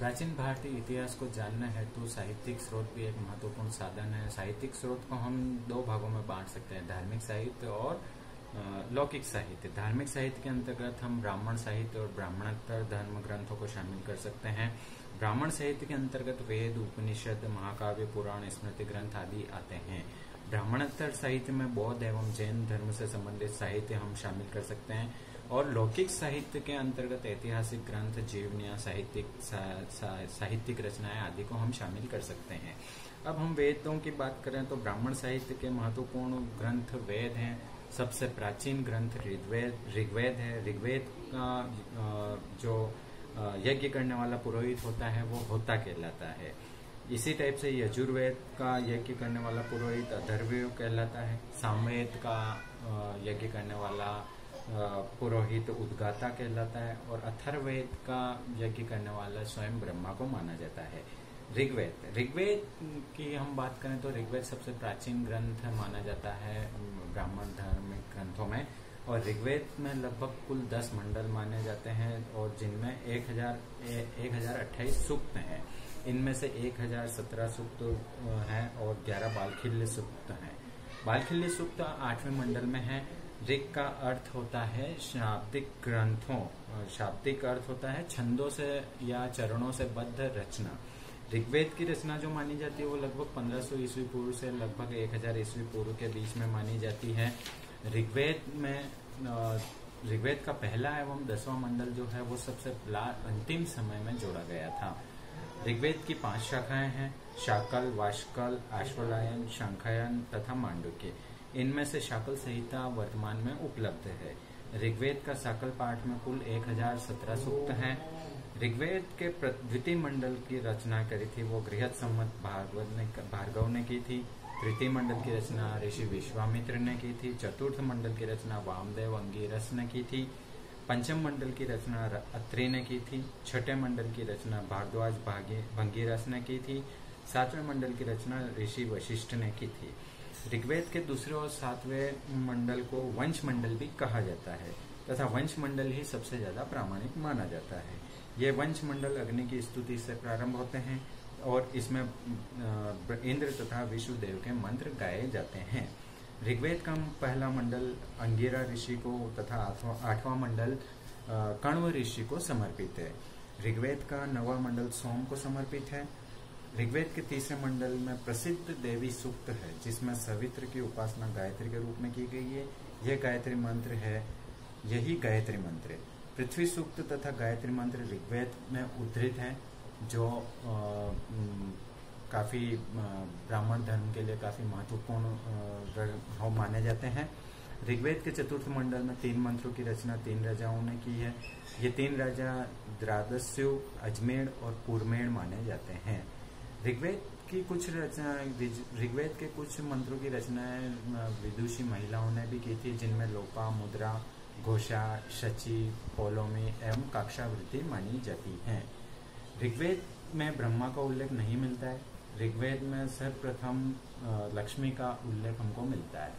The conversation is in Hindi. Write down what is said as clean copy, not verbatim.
प्राचीन भारतीय इतिहास को जानना है तो साहित्यिक स्रोत भी एक महत्वपूर्ण साधन है। साहित्यिक स्रोत को हम दो भागों में बांट सकते हैं, धार्मिक साहित्य और लौकिक साहित्य। धार्मिक साहित्य के अंतर्गत हम ब्राह्मण साहित्य और ब्राह्मणोत्तर धर्म ग्रंथों को शामिल कर सकते हैं। ब्राह्मण साहित्य के अंतर्गत वेद, उपनिषद, महाकाव्य, पुराण, स्मृति ग्रंथ आदि आते हैं। ब्राह्मणोत्तर साहित्य में बौद्ध एवं जैन धर्म से संबंधित साहित्य हम शामिल कर सकते हैं। और लौकिक साहित्य के अंतर्गत ऐतिहासिक ग्रंथ, जीवनियां, साहित्यिक रचनाएं आदि को हम शामिल कर सकते हैं। अब हम वेदों की बात करें तो ब्राह्मण साहित्य के महत्वपूर्ण ग्रंथ वेद हैं। सबसे प्राचीन ग्रंथ ऋग्वेद है। ऋग्वेद का जो यज्ञ करने वाला पुरोहित होता है वो होता कहलाता है। इसी टाइप से यजुर्वेद का यज्ञ करने वाला पुरोहित अथर्ववेद कहलाता है। सामवेद का यज्ञ करने वाला पुरोहित उद्गाता कहलाता है और अथर्ववेद का यज्ञ करने वाला स्वयं ब्रह्मा को माना जाता है। ऋग्वेद की हम बात करें तो ऋग्वेद सबसे प्राचीन ग्रंथ माना जाता है ब्राह्मण धार्मिक ग्रंथों में। और ऋग्वेद में लगभग कुल 10 मंडल माने जाते हैं और जिनमें 1028 सूक्त हैं। इनमें से 1017 सूक्त हैं और 11 बालखिल्य सूक्त हैं। बालखिल्य सूक्त 8वें मंडल में है। ऋग का अर्थ होता है शाब्दिक ग्रंथों, शाब्दिक अर्थ होता है छंदों से या चरणों से बद्ध रचना। ऋग्वेद की रचना जो मानी जाती है वो लगभग 1500 ईस्वी पूर्व से लगभग 1000 ईस्वी पूर्व के बीच में मानी जाती है। ऋग्वेद का पहला एवं 10वां मंडल जो है वो सबसे अंतिम समय में जोड़ा गया था। ऋग्वेद की 5 शाखाएं हैं, शाकल, वाशकल, आश्वलायन, शंखायन तथा मांडुक्य। इनमें से शाकल संहिता वर्तमान में उपलब्ध है। ऋग्वेद का शाकल पाठ में कुल 1017 सूक्त हैं। ऋग्वेद के द्वितीय मंडल की रचना करी थी वो गृहस्थ संवत भार्गव ने की थी। तृतीय मंडल की रचना ऋषि विश्वामित्र ने की थी। चतुर्थ मंडल की रचना वामदेव अंगिरस ने की थी। पंचम मंडल की रचना अत्रि ने की थी। छठे मंडल की रचना भारद्वाज भंगीरस ने की थी। 7वें मंडल की रचना ऋषि वशिष्ठ ने की थी। ऋग्वेद के दूसरे और 7वें मंडल को वंश मंडल भी कहा जाता है तथा वंश मंडल ही सबसे ज्यादा प्रामाणिक माना जाता है। ये वंश मंडल अग्नि की स्तुति से प्रारंभ होते हैं और इसमें इंद्र तथा विष्णुदेव के मंत्र गाए जाते हैं। ऋग्वेद का पहला मंडल अंगिरा ऋषि को तथा 8वां मंडल कण्व ऋषि को समर्पित है। ऋग्वेद का 9वां मंडल सोम को समर्पित है। ऋग्वेद के तीसरे मंडल में प्रसिद्ध देवी सूक्त है जिसमें सवित्र की उपासना गायत्री के रूप में की गई है। यह गायत्री मंत्र है, यही गायत्री मंत्र है। पृथ्वी सूक्त तथा गायत्री मंत्र ऋग्वेद में उद्धृत है जो काफी ब्राह्मण धर्म के लिए काफी महत्वपूर्ण माने जाते हैं। ऋग्वेद के चतुर्थ मंडल में 3 मंत्रों की रचना 3 राजाओं ने की है। ये 3 राजा द्रादस्यु, अजमेर और पुरमेड़ माने जाते हैं। ऋग्वेद के कुछ मंत्रों की रचनाएं विदुषी महिलाओं ने भी की थी जिनमें लोपा, मुद्रा, घोषा, शची, पोलोमी एवं काक्षावृत्ति मानी जाती हैं। ऋग्वेद में ब्रह्मा का उल्लेख नहीं मिलता है। ऋग्वेद में सर्वप्रथम लक्ष्मी का उल्लेख हमको मिलता है।